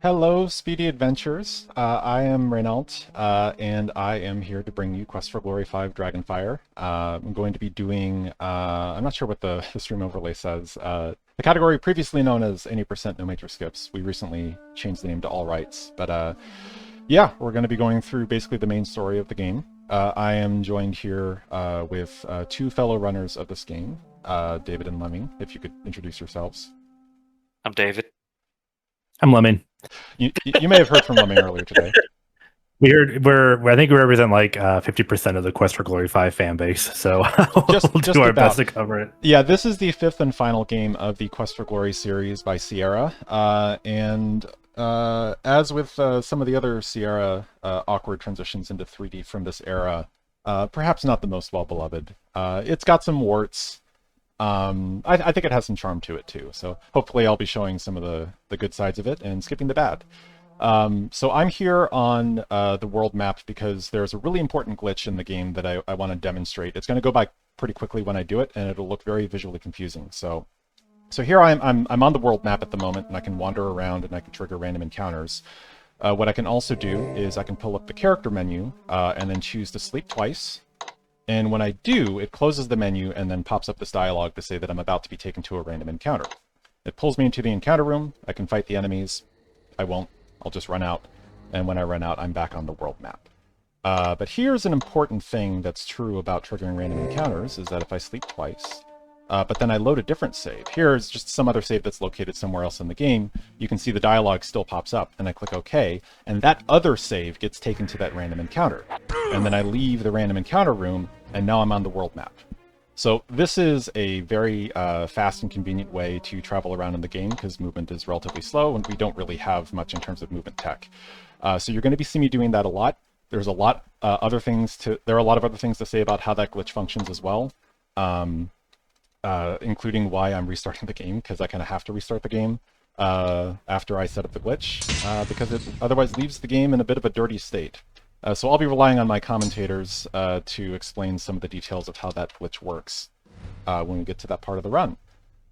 Hello, Speedy Adventures. I am Rainault, and I am here to bring you Quest for Glory 5 Dragonfire. I'm going to be doing, I'm not sure what the stream overlay says, the category previously known as 80% no major skips. We recently changed the name to All Rights, but yeah, we're going to be going through basically the main story of the game. I am joined here with two fellow runners of this game, David and Lemming. If you could introduce yourselves. I'm David. I'm Lemon. You may have heard from Lemming earlier today. I think we represent like 50% of the Quest for Glory 5 fan base, so we'll do our best to cover it. Yeah, this is the fifth and final game of the Quest for Glory series by Sierra, and as with some of the other Sierra awkward transitions into 3D from this era, perhaps not the most well-beloved. It's got some warts. I think it has some charm to it too, so hopefully I'll be showing some of the good sides of it and skipping the bad. So I'm here on the world map because there's a really important glitch in the game that I want to demonstrate. It's going to go by pretty quickly when I do it, and it'll look very visually confusing. So here I'm on the world map at the moment, and I can wander around and I can trigger random encounters. What I can also do is I can pull up the character menu and then choose to sleep twice. And when I do, it closes the menu and then pops up this dialogue to say that I'm about to be taken to a random encounter. It pulls me into the encounter room. I can fight the enemies. I won't. I'll just run out. And when I run out, I'm back on the world map. But here's an important thing that's true about triggering random encounters, is that if I sleep twice, but then I load a different save. Here's just some other save that's located somewhere else in the game. You can see the dialogue still pops up, and I click OK, and that other save gets taken to that random encounter. And then I leave the random encounter room, and now I'm on the world map. So this is a very fast and convenient way to travel around in the game because movement is relatively slow, and we don't really have much in terms of movement tech. So you're going to see me doing that a lot. There's a lot there are a lot of other things to say about how that glitch functions as well. Including why I'm restarting the game, because I kind of have to restart the game after I set up the glitch, because it otherwise leaves the game in a bit of a dirty state. So I'll be relying on my commentators to explain some of the details of how that glitch works when we get to that part of the run.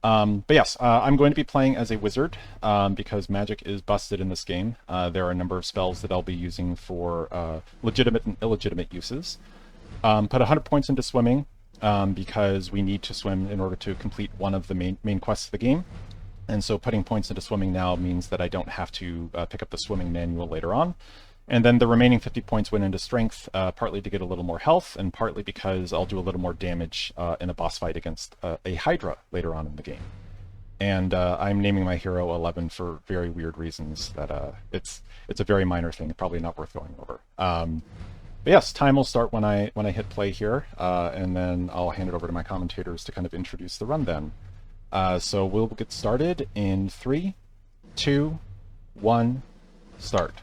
But yes, I'm going to be playing as a wizard because magic is busted in this game. There are a number of spells that I'll be using for legitimate and illegitimate uses. Put 100 points into swimming. Because we need to swim in order to complete one of the main quests of the game. And so putting points into swimming now means that I don't have to pick up the swimming manual later on. And then the remaining 50 points went into strength, partly to get a little more health, and partly because I'll do a little more damage in a boss fight against a Hydra later on in the game. And I'm naming my hero 11 for very weird reasons that it's a very minor thing, probably not worth going over. But yes, time will start when I hit play here, and then I'll hand it over to my commentators to kind of introduce the run then. So we'll get started in 3, 2, 1, start.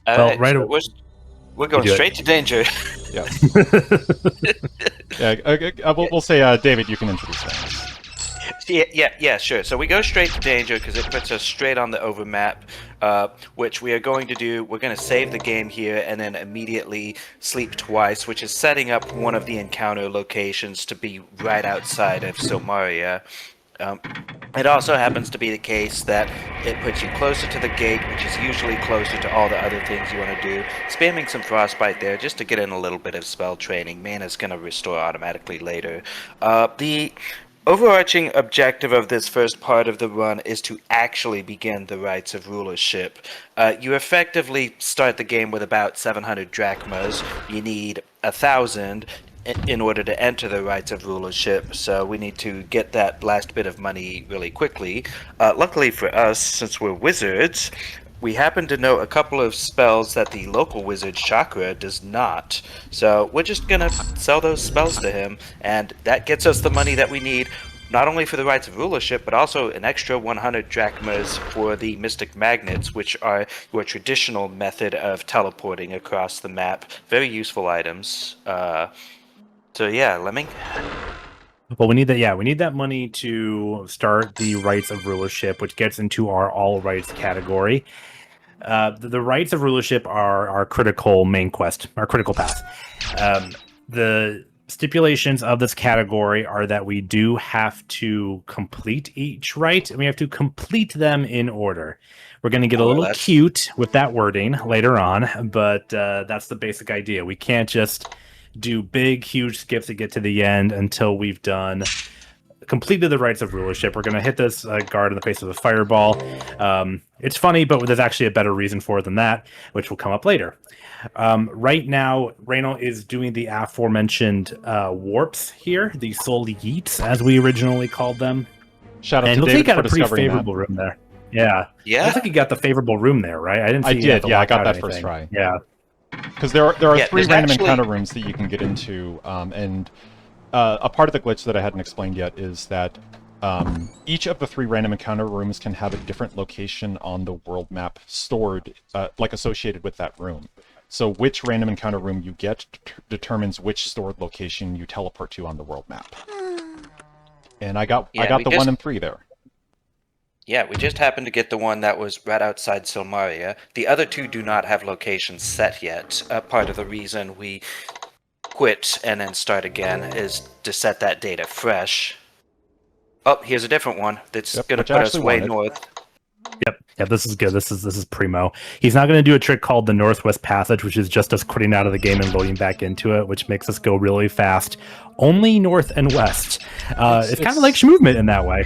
Well, right, so we're going straight to danger. Yes. Yeah, we'll say, David, you can introduce that. Yeah, sure. So we go straight to danger because it puts us straight on the overmap, which we are going to do. We're going to save the game here and then immediately sleep twice, which is setting up one of the encounter locations to be right outside of Silmaria. It also happens to be the case that it puts you closer to the gate, which is usually closer to all the other things you want to do. Spamming some Frostbite there just to get in a little bit of spell training. Mana's going to restore automatically later. The overarching objective of this first part of the run is to actually begin the rites of rulership. You effectively start the game with about 700 drachmas. You need 1,000 in order to enter the rites of rulership, so we need to get that last bit of money really quickly. Luckily for us, since we're wizards, we happen to know a couple of spells that the local wizard Chakra does not. So we're just gonna sell those spells to him, and that gets us the money that we need, not only for the rites of rulership, but also an extra 100 drachmas for the mystic magnets, which are your traditional method of teleporting across the map. Very useful items. So yeah, Lemming? Well, we need that. Yeah, we need that money to start the rites of rulership, which gets into our all rights category. The rites of rulership are our critical main quest, our critical path. The stipulations of this category are that we do have to complete each rite, and we have to complete them in order. We're going to get a little cute with that wording later on, but that's the basic idea. We can't just do big, huge skips to get to the end until we've completed the rites of rulership. We're going to hit this guard in the face with a fireball. It's funny, but there's actually a better reason for it than that, which will come up later. Right now, Rainault is doing the aforementioned warps here, the soul yeets, as we originally called them. Shout out and to David got for a pretty discovering favorable room there. Yeah. Yeah. Looks like you got the favorable room there, right? I didn't see you did, yeah, I got that first try. Yeah. Because there are three random actually... encounter rooms that you can get into, and a part of the glitch that I hadn't explained yet is that each of the 3 random encounter rooms can have a different location on the world map stored, like associated with that room. So which random encounter room you get determines which stored location you teleport to on the world map. And I got the 1 and 3 there. Yeah, we just happened to get the one that was right outside Silmaria. The other 2 do not have locations set yet. Part of the reason we quit and then start again is to set that data fresh. Oh, here's a different one that's going to put us way north. Yep, this is good. This is primo. He's not going to do a trick called the Northwest Passage, which is just us quitting out of the game and loading back into it, which makes us go really fast. Only north and west. It's kind of like movement in that way.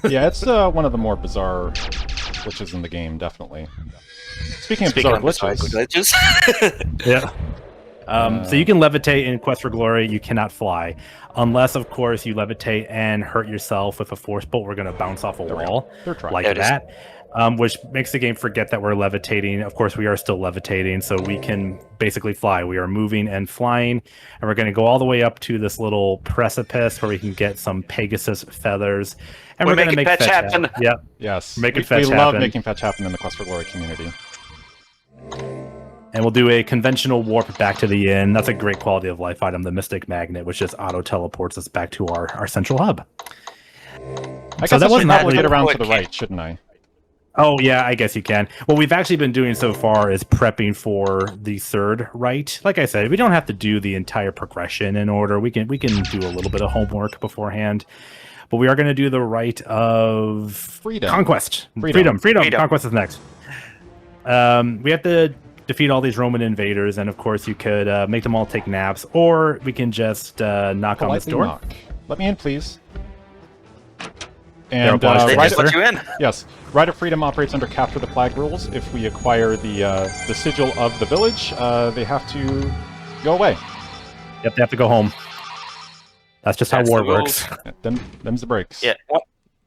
Yeah, it's one of the more bizarre glitches in the game, definitely. Speaking of bizarre glitches. Yeah. So you can levitate in Quest for Glory. You cannot fly. Unless, of course, you levitate and hurt yourself with a force bolt. We're going to bounce off a wall like that. Which makes the game forget that we're levitating. Of course, we are still levitating, so we can basically fly. We are moving and flying, and we're going to go all the way up to this little precipice where we can get some Pegasus feathers. And we're going to make fetch happen. Yep. Yes. We love making fetch happen in the Quest for Glory community. And we'll do a conventional warp back to the inn. That's a great quality of life item, the Mystic Magnet, which just auto-teleports us back to our central hub. I guess I should probably get around to the right, shouldn't I? Oh, yeah, I guess you can. What we've actually been doing so far is prepping for the 3rd rite. Like I said, we don't have to do the entire progression in order. We can do a little bit of homework beforehand. But we are going to do the rite of... Freedom. Conquest. Freedom. Conquest is next. We have to defeat all these Roman invaders, and of course you could make them all take naps, or we can just knock on this door. Knock. Let me in, please. And they just let you in. Yes, Rite of Freedom operates under Capture the Flag rules. If we acquire the sigil of the village, they have to go away. Yep, they have to go home. That's just how war works. Them's the breaks. Yeah.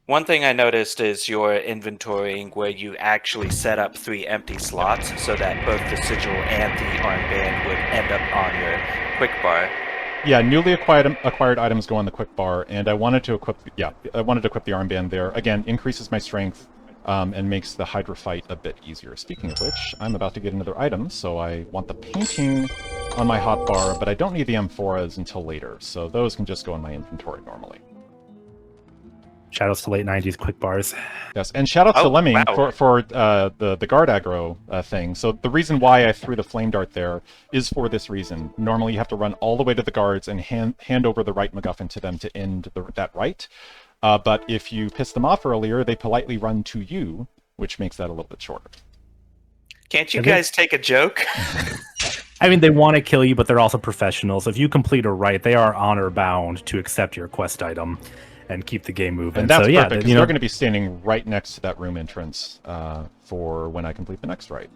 One thing I noticed is your inventorying where you actually set up 3 empty slots so that both the sigil and the armband would end up on your quick bar. Yeah, newly acquired items go on the quick bar, and I wanted to equip the armband there. Again, increases my strength and makes the Hydra fight a bit easier. Speaking of which, I'm about to get another item, so I want the painting on my hotbar, but I don't need the amphoras until later, so those can just go in my inventory normally. Shoutouts to late 90s quick bars. Yes, and shoutouts to Lemming for the guard aggro thing. So the reason why I threw the flame dart there is for this reason. Normally you have to run all the way to the guards and hand over the right MacGuffin to them to end that rite. But if you piss them off earlier, they politely run to you, which makes that a little bit shorter. Can't you guys take a joke? I mean, they want to kill you, but they're also professionals. If you complete a rite, they are honor bound to accept your quest item and keep the game moving. And that's perfect, because they're going to be standing right next to that room entrance for when I complete the next rite.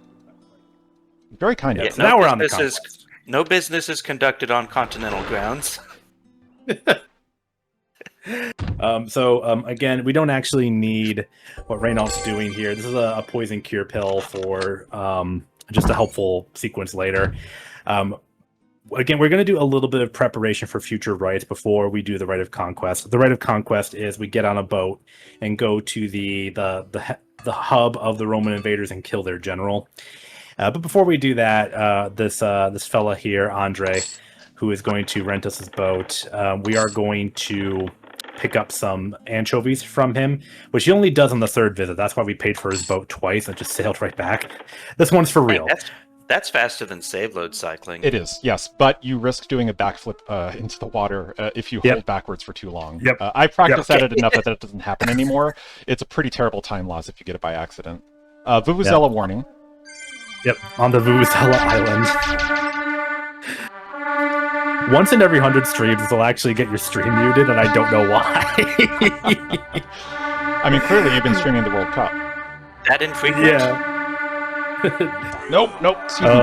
Very kind of. Yeah, so now we're on the conquest. No business is conducted on continental grounds. Again, we don't actually need what Rainault's doing here. This is a poison cure pill for just a helpful sequence later. Again, we're going to do a little bit of preparation for future rites before we do the Rite of Conquest. The Rite of Conquest is we get on a boat and go to the hub of the Roman invaders and kill their general. But before we do that, this fella here, Andre, who is going to rent us his boat, we are going to pick up some anchovies from him, which he only does on the 3rd visit. That's why we paid for his boat twice and just sailed right back. This one's for real. That's faster than save load cycling. It is, yes, but you risk doing a backflip into the water if you hold backwards for too long. Yep. I practiced at it enough that doesn't happen anymore. It's a pretty terrible time loss if you get it by accident. Vuvuzela warning. Yep, on the Vuvuzela Island. Once in every 100 streams, this will actually get your stream muted, and I don't know why. I mean, clearly you've been streaming the World Cup. That infrequent? Yeah. Nope. Excuse me.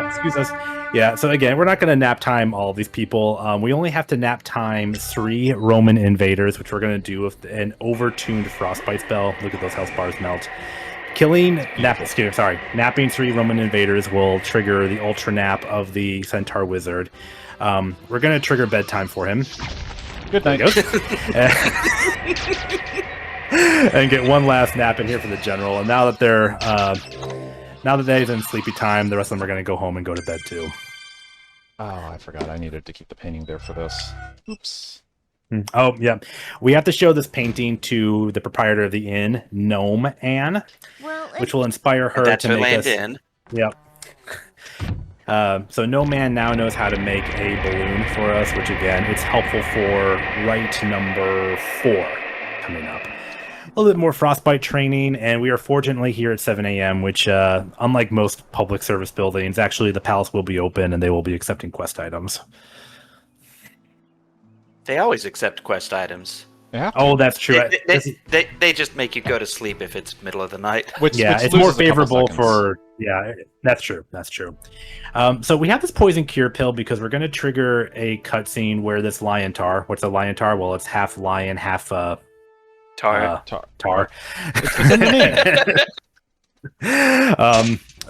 Excuse us. Yeah, so again, we're not going to nap time all these people. We only have to nap time 3 Roman invaders, which we're going to do with an overtuned frostbite spell. Look at those health bars melt. Napping 3 Roman invaders will trigger the ultra nap of the Centaur Wizard. We're going to trigger bedtime for him. Good night. And get one last nap in here for the general. And now that they're in sleepy time, the rest of them are going to go home and go to bed too. Oh, I forgot. I needed to keep the painting there for this. Oops. Oh, yeah. We have to show this painting to the proprietor of the inn, Gnome Anne, which will inspire her to make us... in. Yep. So Gnome Anne now knows how to make a balloon for us, which again, it's helpful for rite number 4 coming up. A little bit more frostbite training, and we are fortunately here at 7 a.m., which, unlike most public service buildings, actually the palace will be open and they will be accepting quest items. They always accept quest items. Yeah. Oh, that's true. They just make you go to sleep if it's middle of the night. Which it's more favorable for... Yeah, that's true. That's true. So we have this poison cure pill because we're going to trigger a cutscene where this lion tar... What's a lion tar? Well, it's half lion, half... Tar. It's within the name.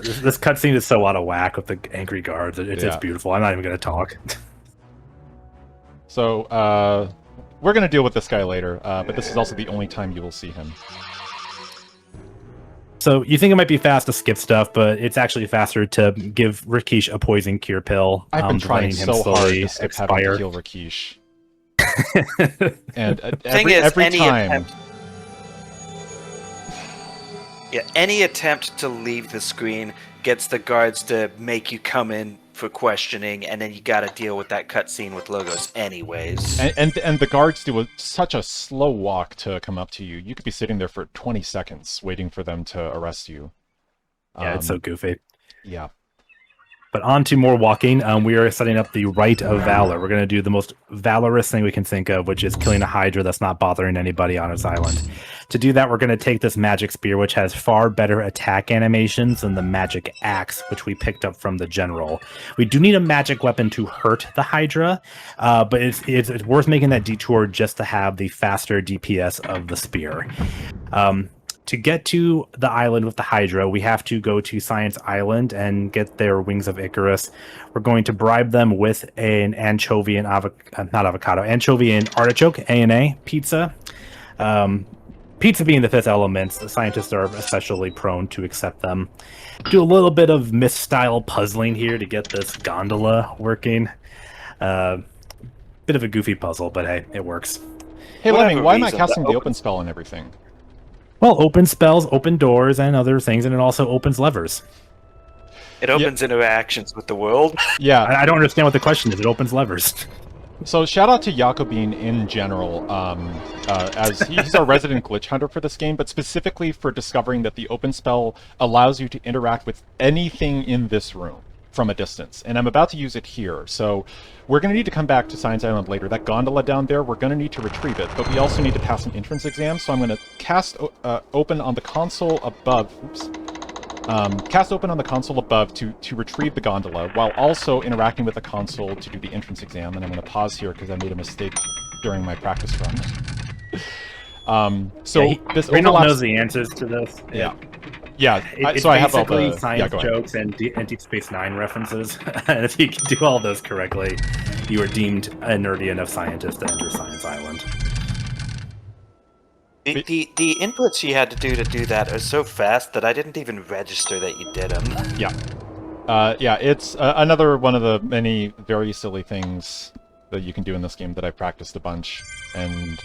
This cutscene is so out of whack with the angry guards. It's beautiful. I'm not even going to talk. So, we're going to deal with this guy later, but this is also the only time you will see him. So, you think it might be fast to skip stuff, but it's actually faster to give Rakish a poison cure pill. I've been trying so hard to skip having to heal Rakish. And every time... any attempt to leave the screen gets the guards to make you come in for questioning, and then you got to deal with that cutscene with Logos anyways. And the guards do such a slow walk to come up to you. You could be sitting there for 20 seconds waiting for them to arrest you. Yeah, it's so goofy. Yeah. But on to more walking. We are setting up the Rite of Valor. We're going to do the most valorous thing we can think of, which is killing a Hydra that's not bothering anybody on its island. To do that, we're going to take this magic spear, which has far better attack animations than the magic axe, which we picked up from the general. We do need a magic weapon to hurt the Hydra, but it's worth making that detour just to have the faster DPS of the spear. To get to the island with the Hydra, we have to go to Science Island and get their Wings of Icarus. We're going to bribe them with an anchovy and anchovy and artichoke A&A pizza. Pizza being the 5th element, the scientists are especially prone to accept them. Do a little bit of myth-style puzzling here to get this gondola working. Bit of a goofy puzzle, but hey, it works. Hey, Lemming, why am I casting the open spell and everything? Well, open spells, open doors, and other things, and it also opens levers. It opens interactions with the world. Yeah. I don't understand what the question is. It opens levers. So shout out to Jakobine in general, as he's our resident glitch hunter for this game, but specifically for discovering that the open spell allows you to interact with anything in this room from a distance. And I'm about to use it here. So we're going to need to come back to Science Island later. That gondola down there, we're going to need to retrieve it, but we also need to pass an entrance exam. So I'm going to cast open on the console above. Oops. Cast open on the console above to retrieve the gondola, while also interacting with the console to do the entrance exam. And I'm going to pause here because I made a mistake during my practice run. This Rainault knows the answers to this. Yeah. Yeah, so I have all the science jokes and Deep Space Nine references, and if you can do all those correctly, you are deemed a nerdy enough scientist to enter Science Island. The inputs you had to do that are so fast that I didn't even register that you did them. Yeah, it's another one of the many very silly things that you can do in this game that I practiced a bunch. And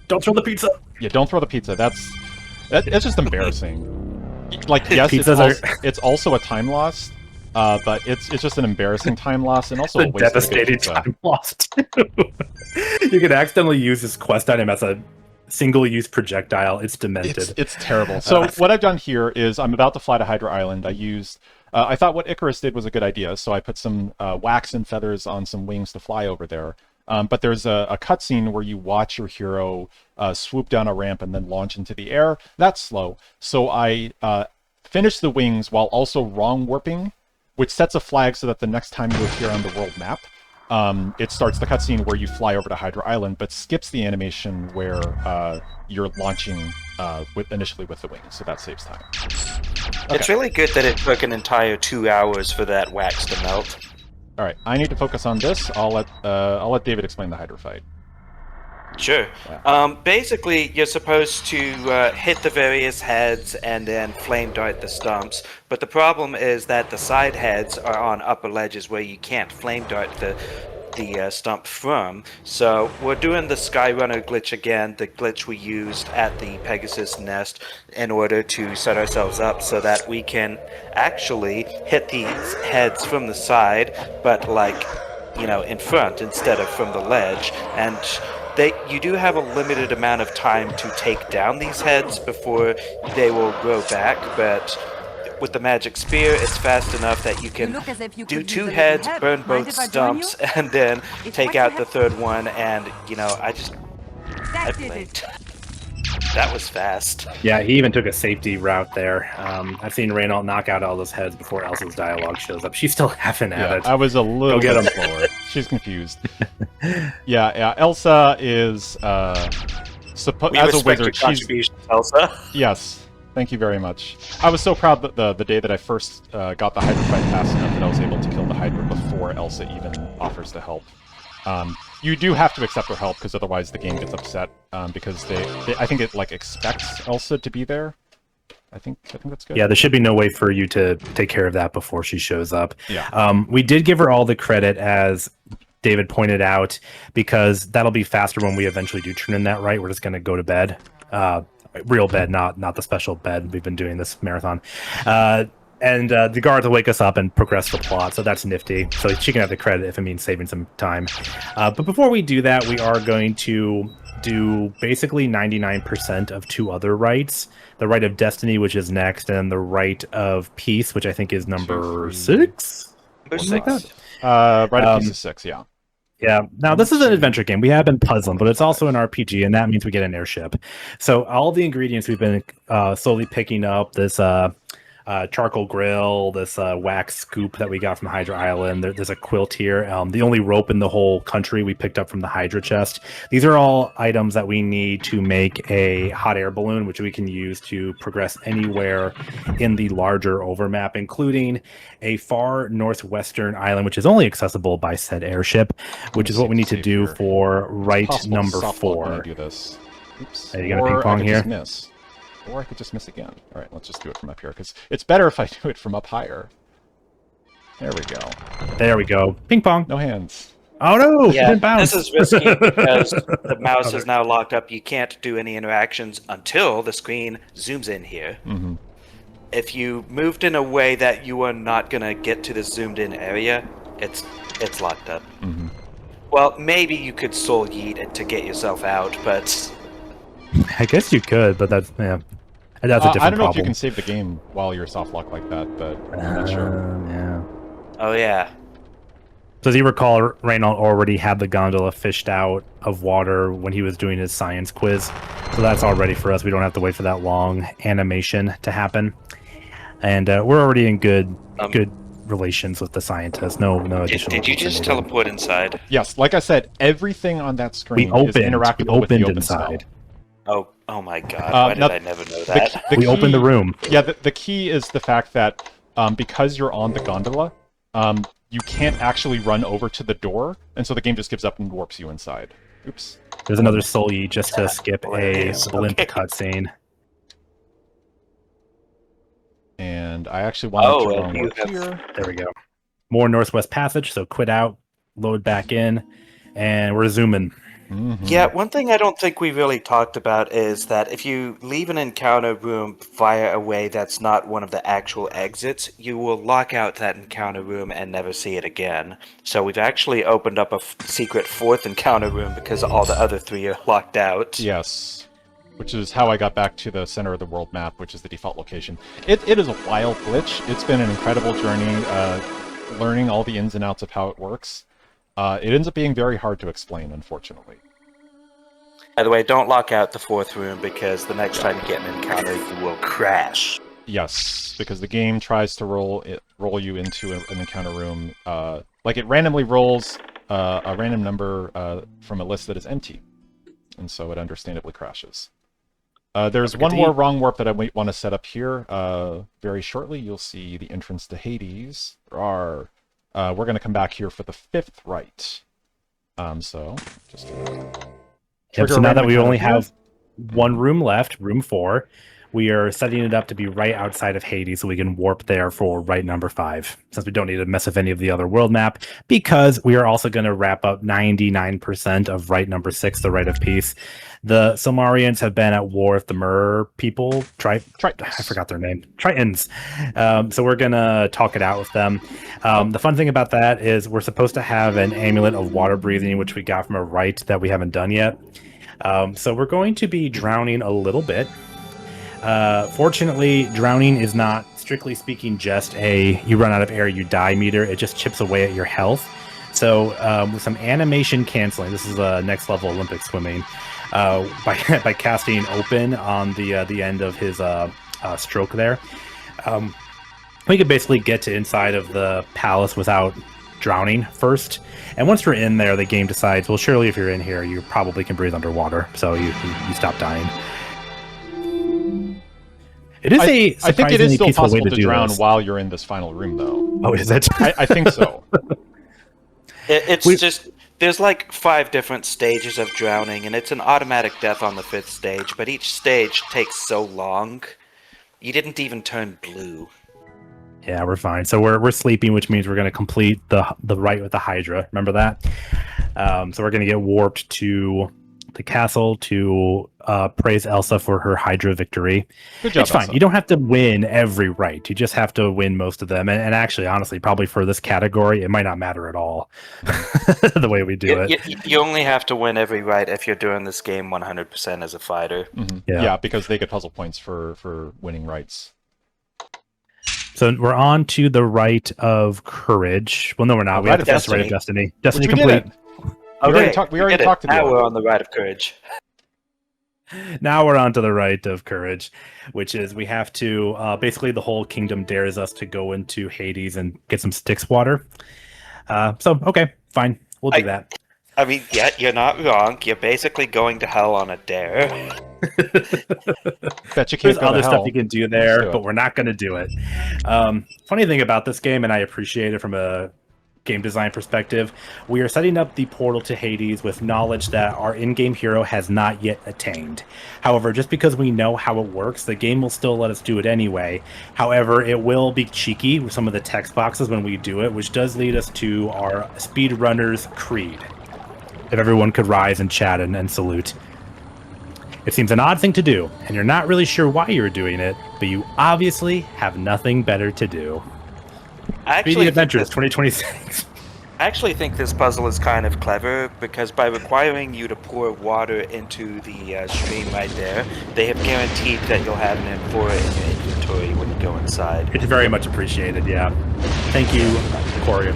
don't throw the pizza. Yeah, don't throw the pizza. That's just embarrassing. Like, yes, it's also a time loss, But it's just an embarrassing time loss and also It's a a waste of a good devastating pizza. time lost too. You can accidentally use this quest item as a single-use projectile. It's demented. It's terrible. So what I've done here is I'm about to fly to Hydra Island. I thought what Icarus did was a good idea, so I put some wax and feathers on some wings to fly over there. But there's a cutscene where you watch your hero swoop down a ramp and then launch into the air. That's slow. So I finish the wings while also wrong warping, which sets a flag so that the next time you appear on the world map, it starts the cutscene where you fly over to Hydra Island, but skips the animation where you're launching initially with the wings, so that saves time. Okay. It's really good that it took an entire 2 hours for that wax to melt. All right, I need to focus on this. I'll let David explain the Hydra fight. Sure. Yeah. Basically, you're supposed to hit the various heads and then flame dart the stumps. But the problem is that the side heads are on upper ledges where you can't flame dart the stump from. So we're doing the Skyrunner glitch again, the glitch we used at the Pegasus nest in order to set ourselves up so that we can actually hit these heads from the side, but like, in front instead of from the ledge. And you do have a limited amount of time to take down these heads before they will grow back, but with the magic spear, it's fast enough that you can do 2 heads, burn both stumps, and then take out the third one, and, I blinked. That was fast. Yeah, he even took a safety route there. I've seen Rainault knock out all those heads before Elsa's dialogue shows up. She's still laughing at it. I was a little bit slower. She's confused. Yeah. Elsa is as a wizard. She's Elsa. Yes. Thank you very much. I was so proud that the day that I first got the Hydra fight fast enough that I was able to kill the Hydra before Elsa even offers to help. You do have to accept her help because otherwise the game gets upset because I think it expects Elsa to be there. I think that's good. Yeah, there should be no way for you to take care of that before she shows up. Yeah. We did give her all the credit, as David pointed out, because that'll be faster when we eventually do turn in that right. We're just going to go to bed. Real bed, not the special bed. We've been doing this marathon. And the guards will wake us up and progress the plot, so that's nifty. So she can have the credit if it means saving some time. But before we do that, we are going to do basically 99% of 2 other rites. The Rite of Destiny, which is next, and the Rite of Peace, which I think is number 6? Number 6. Rite of Peace is 6, yeah. Yeah. Now, this is an adventure game. We have been puzzling, but it's also an RPG, and that means we get an airship. So all the ingredients we've been slowly picking up, this charcoal grill, this wax scoop that we got from Hydra Island. There's a quilt here. The only rope in the whole country we picked up from the Hydra chest. These are all items that we need to make a hot air balloon, which we can use to progress anywhere in the larger overmap, including a far northwestern island, which is only accessible by said airship, which is what we need to do for rite number 4. Do this. Oops. Are you gonna ping pong here? Just miss. Or I could just miss again. All right, let's just do it from up here, because it's better if I do it from up higher. There we go. There we go. Ping pong. No hands. Oh no! Yeah, this is risky because the mouse is now locked up. You can't do any interactions until the screen zooms in here. Mm-hmm. If you moved in a way that you are not going to get to the zoomed in area, it's locked up. Mm-hmm. Well, maybe you could soul yeet it to get yourself out, but I guess you could, but that's a different problem. I don't know if you can save the game while you're soft locked like that, but I'm not sure. Yeah. Oh yeah. So as you recall, Rainault already had the gondola fished out of water when he was doing his science quiz. So that's all ready for us. We don't have to wait for that long animation to happen. And we're already in good relations with the scientists. No additional. Did you just teleport inside? Yes, like I said, everything on that screen is interactable with the open inside. spell. Oh my god, why did I never know that? We opened the room. Yeah, the key is the fact that because you're on the gondola, you can't actually run over to the door, and so the game just gives up and warps you inside. Oops. There's another soul yeet just to skip a blimp cutscene. And I actually wanted to run over here. There we go. More Northwest Passage, so quit out, load back in, and we're zooming. Yeah, one thing I don't think we really talked about is that if you leave an encounter room via a way that's not one of the actual exits, you will lock out that encounter room and never see it again. So we've actually opened up a secret fourth encounter room because all the other three are locked out. Yes. Which is how I got back to the center of the world map, which is the default location. It is a wild glitch. It's been an incredible journey, learning all the ins and outs of how it works. It ends up being very hard to explain, unfortunately. By the way, don't lock out the fourth room because the next time you get an encounter, you will crash. Yes, because the game tries to roll you into an encounter room. Like it randomly rolls a random number from a list that is empty, and so it understandably crashes. There's one more wrong warp that I might want to set up here. Very shortly, you'll see the entrance to Hades. We're going to come back here for the 5th rite. So just. So now that we only have one room left, room 4, we are setting it up to be right outside of Hades so we can warp there for rite number 5, since we don't need to mess with any of the other world map, because we are also going to wrap up 99% of rite number 6, the Rite of Peace. The Silmarians have been at war with the Mer people. I forgot their name. Tritons. So we're going to talk it out with them. The fun thing about that is we're supposed to have an amulet of water breathing, which we got from a rite that we haven't done yet. So we're going to be drowning a little bit. Fortunately, drowning is not, strictly speaking, just a you run out of air, you die meter. It just chips away at your health. So with some animation canceling, this is next level Olympic swimming, by casting open on the end of his stroke there, we could basically get to inside of the palace without drowning first. And once we're in there, the game decides, well, surely if you're in here, you probably can breathe underwater, so you stop dying. It is I think it is still possible to drown this while you're in this final room, though. Oh, is it? I think so. It's just, there's like 5 different stages of drowning, and it's an automatic death on the 5th stage, but each stage takes so long, you didn't even turn blue. Yeah, we're fine. So we're sleeping, which means we're going to complete the rite with the Hydra. Remember that? So we're going to get warped to the castle to praise Elsa for her Hydra victory. Good job, it's fine. Elsa. You don't have to win every rite. You just have to win most of them. And actually, honestly, probably for this category, it might not matter at all the way we do it. You only have to win every rite if you're doing this game 100% as a fighter. Mm-hmm. Yeah, because they get puzzle points for winning rights. So we're on to the Rite of Courage. Well, no, we're not. We have to finish the Rite of Destiny. Destiny complete. We already talked to now we're on the Rite of Courage. Now we're on to the Rite of Courage, which is we have to basically the whole kingdom dares us to go into Hades and get some Styx water. So okay, fine, we'll do that. I mean, yeah, you're not wrong. You're basically going to hell on a dare. Bet you can't There's go other to stuff hell. you can do there, but we're not going to do it. Funny thing about this game, and I appreciate it from a game design perspective, we are setting up the portal to Hades with knowledge that our in-game hero has not yet attained. However, just because we know how it works, the game will still let us do it anyway. However, it will be cheeky with some of the text boxes when we do it, which does lead us to our speedrunner's creed. If everyone could rise and chat and salute. It seems an odd thing to do, and you're not really sure why you're doing it, but you obviously have nothing better to do. Speedy Adventures 2026. I actually think this puzzle is kind of clever because by requiring you to pour water into the stream right there, they have guaranteed that you'll have an amphora in your inventory when you go inside. It's very much appreciated, yeah. Thank you, Corey.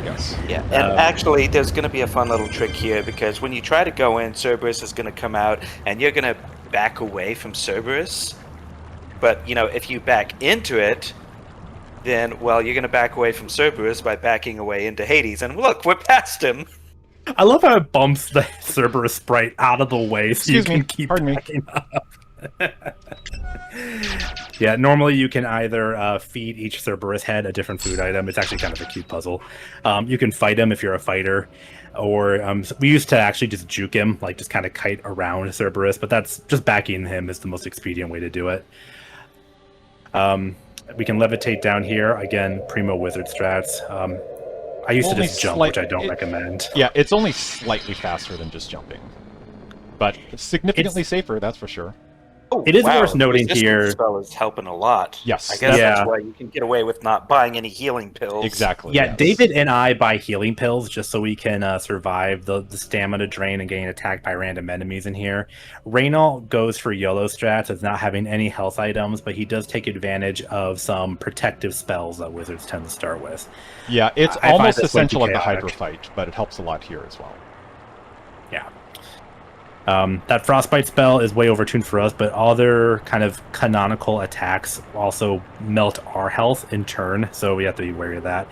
Yes. Yeah, and actually, there's going to be a fun little trick here because when you try to go in, Cerberus is going to come out, and you're going to back away from Cerberus. But, you know, if you back into it, then, well, you're going to back away from Cerberus by backing away into Hades. And look, we're past him. I love how it bumps the Cerberus sprite out of the way so you can keep backing up. Yeah, normally you can either feed each Cerberus head a different food item. It's actually kind of a cute puzzle. You can fight him if you're a fighter, or we used to actually just juke him, like just kind of kite around Cerberus, but that's just backing him is the most expedient way to do it. We can levitate down here. Again, primo wizard strats. I used to Only just jump, slight- which I don't it- recommend. Yeah, it's only slightly faster than just jumping, but significantly safer, that's for sure. Oh, It is wow, worth the noting resistance here- spell is helping a lot. Yes, I guess yeah. that's why you can get away with not buying any healing pills. Exactly. Yeah, yes. David and I buy healing pills just so we can survive the stamina drain and getting attacked by random enemies in here. Rainault goes for YOLO strats as not having any health items, but he does take advantage of some protective spells that wizards tend to start with. Yeah, it's I find almost this way too essential at the chaotic. Hydra fight, but it helps a lot here as well. Yeah. That frostbite spell is way overtuned for us, but other kind of canonical attacks also melt our health in turn, so we have to be wary of that.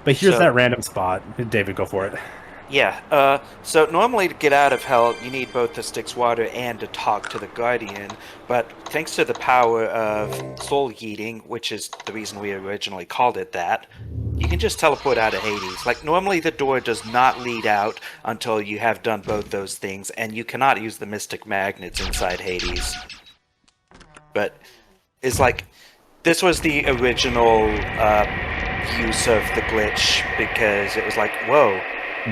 But here's So- that random spot. David, go for it. Yeah, so normally to get out of hell, you need both the Styx water and to talk to the Guardian, but thanks to the power of soul yeeting, which is the reason we originally called it that, you can just teleport out of Hades. Like, normally the door does not lead out until you have done both those things, and you cannot use the mystic magnets inside Hades. But it's like, this was the original use of the glitch, because it was like, whoa,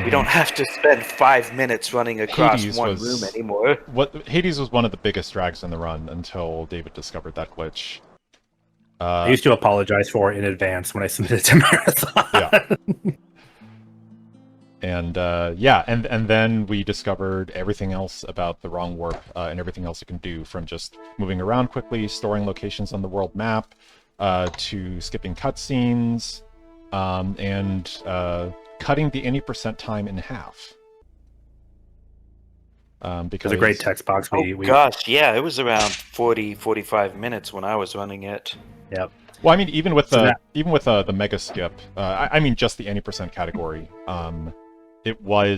we don't have to spend 5 minutes running across Hades one was- room anymore. Hades was one of the biggest drags in the run until David discovered that glitch. I used to apologize for it in advance when I submitted to Marathon. Yeah. And then we discovered everything else about the wrong warp and everything else it can do, from just moving around quickly, storing locations on the world map, to skipping cutscenes, and cutting the any percent time in half. Because There's a great text box. Gosh, yeah, it was around 45 minutes when I was running it. Yep. Well, I mean, even with So the mega skip, I mean, just the any percent category, it was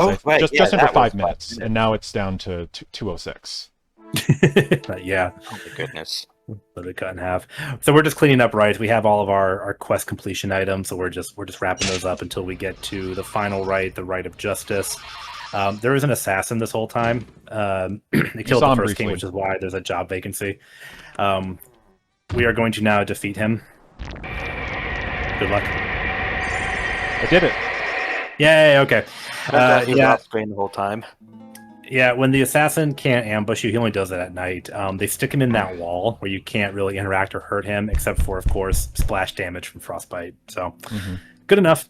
just under 5 minutes, and now it's down to 206. Yeah. Oh my goodness. Let it cut in half. So we're just cleaning up rites. We have all of our quest completion items, so we're just wrapping those up until we get to the final rite, the rite of justice. There was an assassin this whole time. They killed the first king, which is why there's a job vacancy. We are going to now defeat him. Good luck. I did it. Yay, okay. He was Yeah, off screen the whole time. yeah, when the assassin can't ambush you, he only does it at night. They stick him in that wall where you can't really interact or hurt him, except for, of course, splash damage from frostbite. So, good enough.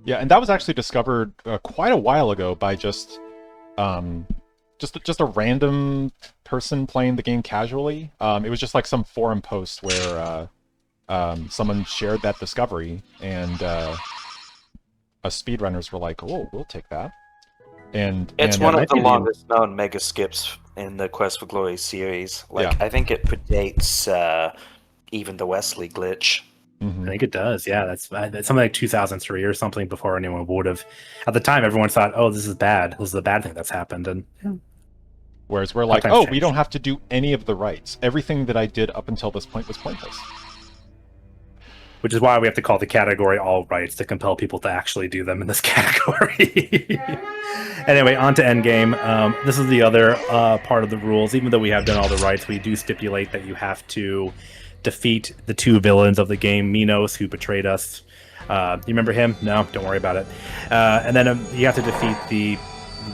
Yeah, and that was actually discovered quite a while ago by just a random person playing the game casually. It was just like some forum post where someone shared that discovery, and speedrunners were like, "Oh, we'll take that." And It's and, one might of the be the- longest known mega skips in the Quest for Glory series. Like, Yeah. I think it predates even the Wesley glitch. I think it does. Yeah, that's something like 2003 or something before anyone would have. At the time, everyone thought, "Oh, this is bad. This is a bad thing that's happened." And Whereas we're like, times "Oh, we change. don't have to do any of the rites. Everything that I did up until this point was pointless." which is why we have to call the category all rights to compel people to actually do them in this category. Anyway, on to endgame. This is the other part of the rules. Even though we have done all the rights, we do stipulate that you have to defeat the two villains of the game, Minos, who betrayed us. You remember him? No, don't worry about it. And then you have to defeat the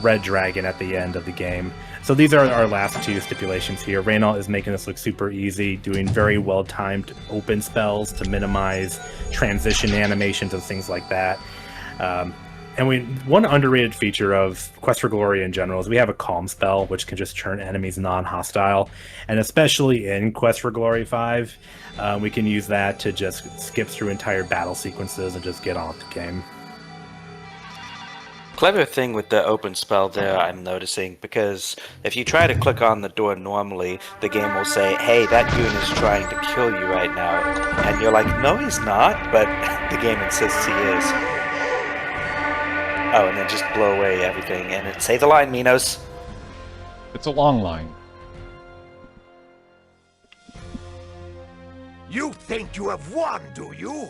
red dragon at the end of the game. So these are our last two stipulations here. Rainault is making this look super easy, doing very well-timed open spells to minimize transition animations and things like that. One underrated feature of Quest for Glory in general is we have a calm spell, which can just turn enemies non-hostile. And especially in Quest for Glory 5, we can use that to just skip through entire battle sequences and just get on with the game. Clever thing with the open spell there, I'm noticing, because if you try to click on the door normally, the game will say, "Hey, that goon is trying to kill you right now." And you're like, "No, he's not," but the game insists he is. Oh, and then just blow away everything, and it, say the line, Minos. It's a long line. You think you have won, do you?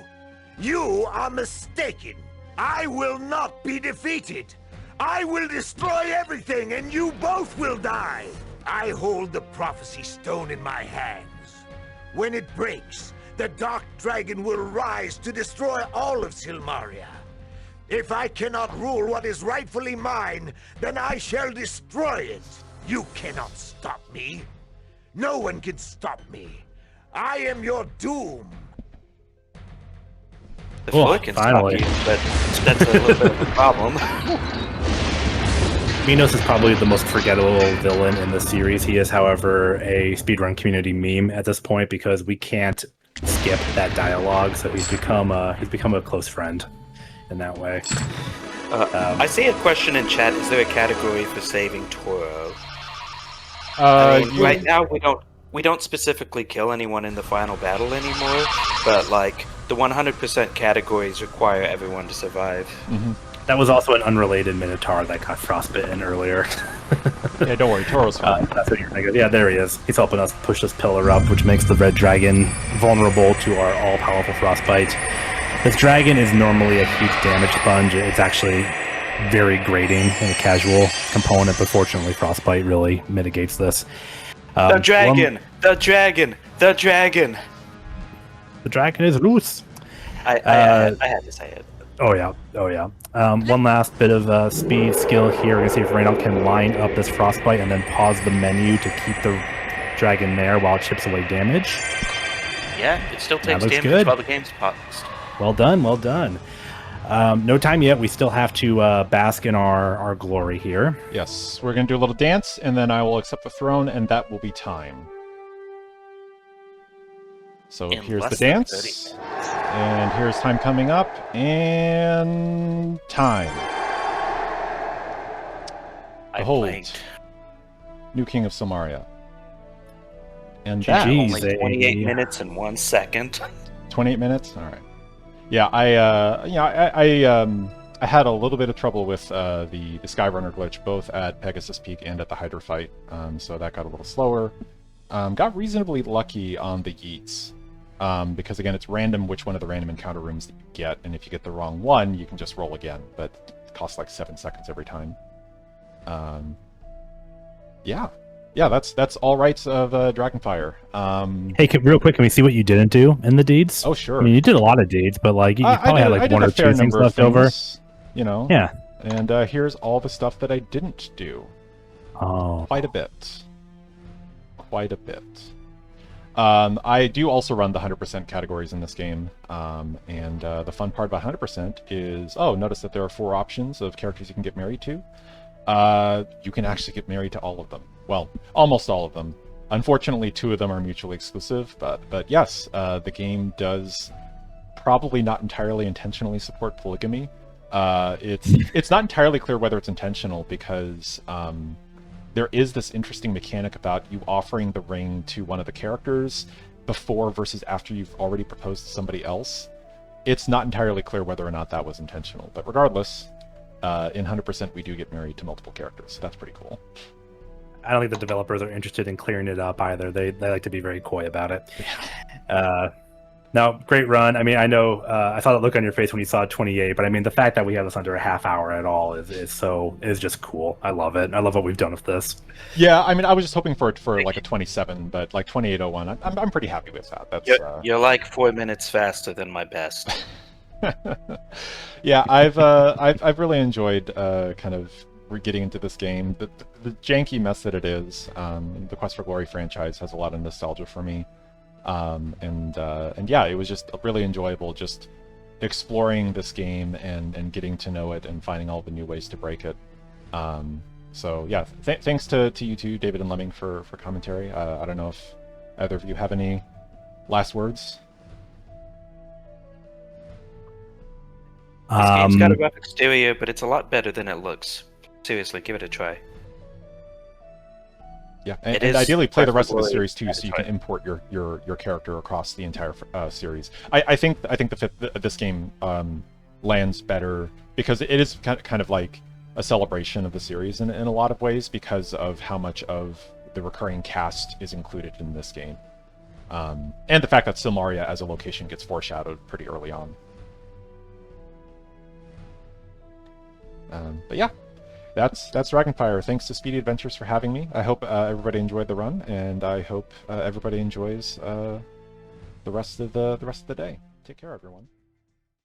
You are mistaken. I will not be defeated. I will destroy everything, and you both will die. I hold the prophecy stone in my hands. When it breaks, the Dark Dragon will rise to destroy all of Silmaria. If I cannot rule what is rightfully mine, then I shall destroy it. You cannot stop me. No one can stop me. I am your doom. The floor can stop you, but that's a little bit of a problem. Minos is probably the most forgettable villain in the series. He is, however, a speedrun community meme at this point because we can't skip that dialogue. So he's become a close friend in that way. I see a question in chat. Is there a category for saving Toro? Right now we don't specifically kill anyone in the final battle anymore, but like the 100% categories require everyone to survive. Mm-hmm. That was also an unrelated Minotaur that got frostbitten earlier. Yeah, don't worry, Toro's fine. That's what you're thinking. Yeah, there he is. He's helping us push this pillar up, which makes the red dragon vulnerable to our all-powerful frostbite. This dragon is normally a huge damage sponge. It's actually very grating in a casual component, but fortunately frostbite really mitigates this. The dragon! The dragon! The dragon! The dragon is loose! I had to say it. Oh yeah. One last bit of speed skill here. We're going to see if Rainault can line up this frostbite and then pause the menu to keep the dragon there while it chips away damage. Yeah, it still takes damage good. while the game's paused. Well done. No time yet. We still have to bask in our glory here. Yes, we're going to do a little dance, and then I will accept the throne, and that will be time. So here's the dance, and here's time coming up, and time. Behold, new king of Silmaria. And that only 28 minutes and 1 second. 28 minutes? All right. Yeah, I had a little bit of trouble with the Skyrunner glitch, both at Pegasus Peak and at the Hydra fight, so that got a little slower. Got reasonably lucky on the yeets, because again, it's random which one of the random encounter rooms that you get, and if you get the wrong one, you can just roll again, but it costs like 7 seconds every time. Yeah, that's all rights of Dragonfire. Hey, real quick, can we see what you didn't do in the deeds? Oh, sure. I mean, you did a lot of deeds, but like you probably had like one or two things left over. You know. Yeah. And here's all the stuff that I didn't do. Oh. Quite a bit. I do also run the 100% categories in this game, and the fun part about 100% is, notice that there are 4 options of characters you can get married to. You can actually get married to all of them. Well, almost all of them. Unfortunately, 2 of them are mutually exclusive, but yes, the game does probably not entirely intentionally support polygamy. It's not entirely clear whether it's intentional, because there is this interesting mechanic about you offering the ring to one of the characters before versus after you've already proposed to somebody else. It's not entirely clear whether or not that was intentional, but regardless, in 100% we do get married to multiple characters, so that's pretty cool. I don't think the developers are interested in clearing it up either. They like to be very coy about it. No, great run. I mean, I know I saw that look on your face when you saw 28, but I mean, the fact that we have this under a half hour at all is just cool. I love it. I love what we've done with this. Yeah, I mean, I was just hoping for like a 27, but like 28:01, I'm pretty happy with that. That's you're like 4 minutes faster than my best. Yeah, I've really enjoyed kind of getting into this game. The janky mess that it is. The Quest for Glory franchise has a lot of nostalgia for me. And yeah, it was just really enjoyable just exploring this game and getting to know it and finding all the new ways to break it. So yeah, thanks to you two, David and Lemming, for commentary. I don't know if either of you have any last words. This game's got a rough exterior, but it's a lot better than it looks. Seriously, give it a try. Yeah, and ideally play the rest of the series too, so you can import your character across the entire series. I think this game lands better because it is kind of like a celebration of the series in a lot of ways, because of how much of the recurring cast is included in this game, and the fact that Silmaria as a location gets foreshadowed pretty early on. But yeah. That's Dragonfire. Thanks to Speedy Adventures for having me. I hope everybody enjoyed the run, and I hope everybody enjoys the rest of the day. Take care, everyone.